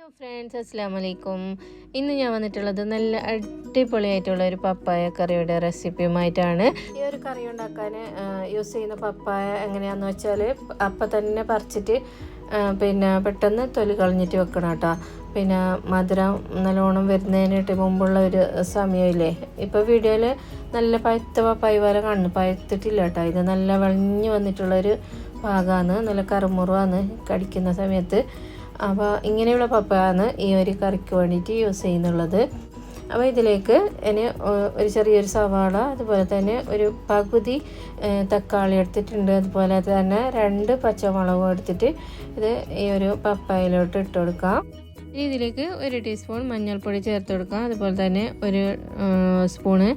Hello friends, അസ്സലാമു അലൈക്കും. ഇന്ന് ഞാൻ വന്നിട്ടുള്ളത് നല്ല അടിപൊളിയായിട്ടുള്ള ഒരു പപ്പായ കറിയുടെ റെസിപ്പിയുമായിട്ടാണ്. ഈ ഒരു കറി ഉണ്ടാക്കാൻ യൂസ് ചെയ്യുന്ന പപ്പായ എങ്ങനെയാണെന്ന് വെച്ചാൽ അപ്പം തന്നെ പറിച്ചിട്ട് പെട്ടെന്ന് തൊലി കളഞ്ഞിട്ട് വെക്കണം കേട്ടോ. പിന്നെ മധുരം നല്ലോണം വരുന്നതിനായിട്ട് മുമ്പുള്ള ഒരു സമയമില്ലേ, ഇപ്പോൾ വീഡിയോയിൽ നല്ല പഴുത്ത പപ്പായ പോലെ കാണുന്നു. പഴുത്തിട്ടില്ല കേട്ടോ, ഇത് നല്ല വെളഞ്ഞ് വന്നിട്ടുള്ളൊരു പാകമാണ്, നല്ല കറുമുറുവാണ് കടിക്കുന്ന സമയത്ത്. അപ്പോൾ ഇങ്ങനെയുള്ള പപ്പായാണ് ഈ ഒരു കറിക്ക് വേണ്ടിയിട്ട് യൂസ് ചെയ്യുന്നുള്ളത്. അപ്പോൾ ഇതിലേക്ക് ഇനി ഒരു ചെറിയൊരു സവാള, അതുപോലെ തന്നെ ഒരു പകുതി തക്കാളി എടുത്തിട്ടുണ്ട്. അതുപോലെ തന്നെ 2 പച്ചമുളകും എടുത്തിട്ട് ഇത് ഈ ഒരു പപ്പായയിലോട്ട് ഇട്ട് കൊടുക്കാം. ഇനി ഇതിലേക്ക് 1 ടീസ്പൂൺ മഞ്ഞൾപ്പൊടി ചേർത്ത് കൊടുക്കാം. അതുപോലെ തന്നെ 1 സ്പൂണ്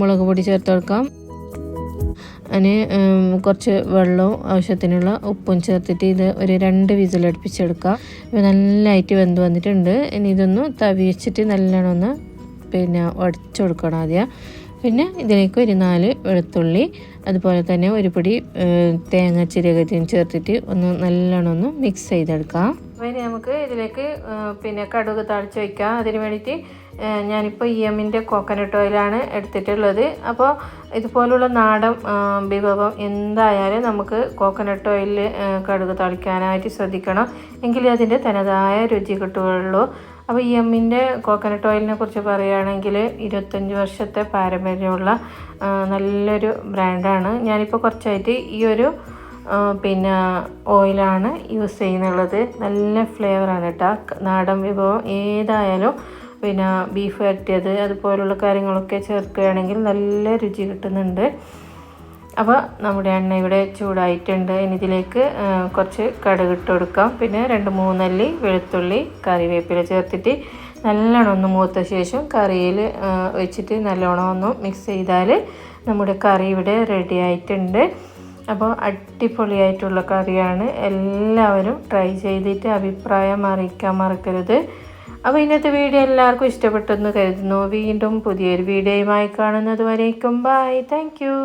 മുളക് പൊടി ചേർത്ത് കൊടുക്കാം. അതിന് കുറച്ച് വെള്ളവും ആവശ്യത്തിനുള്ള ഉപ്പും ചേർത്തിട്ട് ഇത് ഒരു 2 വിസിലടുപ്പിച്ചെടുക്കാം. ഇപ്പോൾ നല്ലതായിട്ട് വെന്ത് വന്നിട്ടുണ്ട്. ഇനി ഇതൊന്ന് തവി വെച്ചിട്ട് നല്ലോണം ഒന്ന് ഉടച്ചു കൊടുക്കണം ആദ്യം. പിന്നെ ഇതിലേക്ക് ഒരു 4 വെളുത്തുള്ളി, അതുപോലെ തന്നെ ഒരു പിടി തേങ്ങ ചിരകത്തിയും ചേർത്തിട്ട് ഒന്ന് നല്ലോണം ഒന്ന് മിക്സ് ചെയ്തെടുക്കാം. അപ്പോൾ ഇനി നമുക്ക് ഇതിലേക്ക് കടുക് താളിച്ച് വയ്ക്കാം. അതിന് വേണ്ടിയിട്ട് ഞാനിപ്പോൾ EMൻ്റെ കോക്കനട്ട് ഓയിലാണ് എടുത്തിട്ടുള്ളത്. അപ്പോൾ ഇതുപോലുള്ള നാടൻ വിഭവം എന്തായാലും നമുക്ക് കോക്കനട്ട് ഓയിലിൽ കടുക് താളിക്കാനായിട്ട് ശ്രദ്ധിക്കണം, എങ്കിലേ അതിൻ്റെ തനതായ രുചി കിട്ടുകയുള്ളൂ. അപ്പോൾ EMൻ്റെ കോക്കനട്ട് ഓയിലിനെ കുറിച്ച് പറയുകയാണെങ്കിൽ 25 വർഷത്തെ പാരമ്പര്യമുള്ള നല്ലൊരു ബ്രാൻഡാണ്. ഞാനിപ്പോൾ കുറച്ചായിട്ട് ഈ ഒരു ഓയിലാണ് യൂസ് ചെയ്യുന്നുള്ളത്. നല്ല ഫ്ലേവറാണ് കേട്ടോ. നാടൻ വിഭവം ഏതായാലും ബീഫ് വരട്ടിയത് അതുപോലുള്ള കാര്യങ്ങളൊക്കെ ചേർക്കുകയാണെങ്കിൽ നല്ല രുചി കിട്ടുന്നുണ്ട്. അപ്പോൾ നമ്മുടെ എണ്ണ ഇവിടെ ചൂടായിട്ടുണ്ട്. ഇനി ഇതിലേക്ക് കുറച്ച് കടുക് ഇട്ട് കൊടുക്കാം. പിന്നെ 2-3 അല്ലി വെളുത്തുള്ളി, കറിവേപ്പില ചേർത്തിട്ട് നല്ലോണം ഒന്ന് മൂത്ത ശേഷം കറിയിൽ ഒഴിച്ചിട്ട് നല്ലോണം ഒന്ന് മിക്സ് ചെയ്താൽ നമ്മുടെ കറി ഇവിടെ റെഡി ആയിട്ടുണ്ട്. അപ്പോൾ അടിപൊളിയായിട്ടുള്ള കറിയാണ്. എല്ലാവരും ട്രൈ ചെയ്തിട്ട് അഭിപ്രായം അറിയിക്കാൻ മറക്കരുത്. അപ്പോൾ ഇന്നത്തെ വീഡിയോ എല്ലാവർക്കും ഇഷ്ടപ്പെട്ടെന്ന് കരുതുന്നു. വീണ്ടും പുതിയൊരു വീഡിയോയുമായി കാണുന്നത് വരേക്കും ബൈ. Thank you.